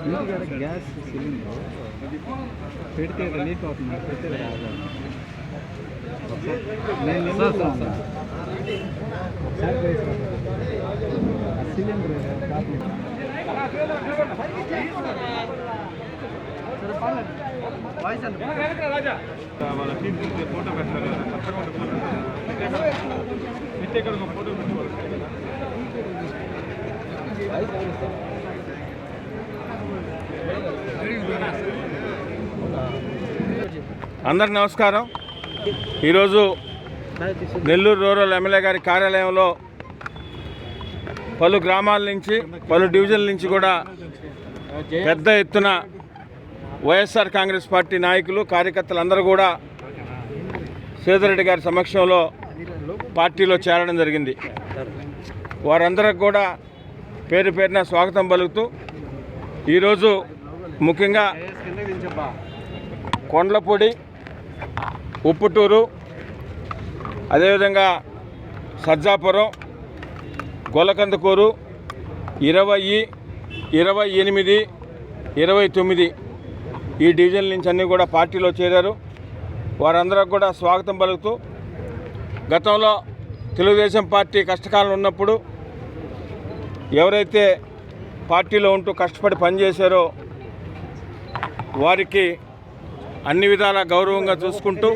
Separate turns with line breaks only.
ఇంటికాడ gas cylinder పెడితే leak అవుతుంది, పెడితే రాదు. నేను నిన్న సిలిండర్ వాళ్ళ టీం ఫోటో పెట్టారు ఫోటో
అందరికి నమస్కారం. ఈరోజు నెల్లూరు రూరల్ ఎమ్మెల్యే గారి కార్యాలయంలో పలు గ్రామాల నుంచి పలు డివిజన్ల నుంచి కూడా పెద్ద ఎత్తున వైఎస్ఆర్ కాంగ్రెస్ పార్టీ నాయకులు కార్యకర్తలు అందరూ కూడా సేదరెడ్డి గారి సమక్షంలో పార్టీలో చేరడం జరిగింది. వారందరికి కూడా పేరు పేరున స్వాగతం పలుకుతూ ఈరోజు ముఖ్యంగా కొండ్లపూడి, ఉప్పుటూరు, అదేవిధంగా సజ్జాపురం, గొల్లకందుకూరు 20, 28, 29 ఈ డివిజన్ నుంచి అన్నీ కూడా పార్టీలో చేరారు. వారందరూ కూడా స్వాగతం పలుకుతూ గతంలో తెలుగుదేశం పార్టీ కష్టకాలం ఉన్నప్పుడు ఎవరైతే పార్టీలో ఉంటూ కష్టపడి పనిచేశారో వారికి అన్ని విధాలా గౌరవంగా చూసుకుంటూ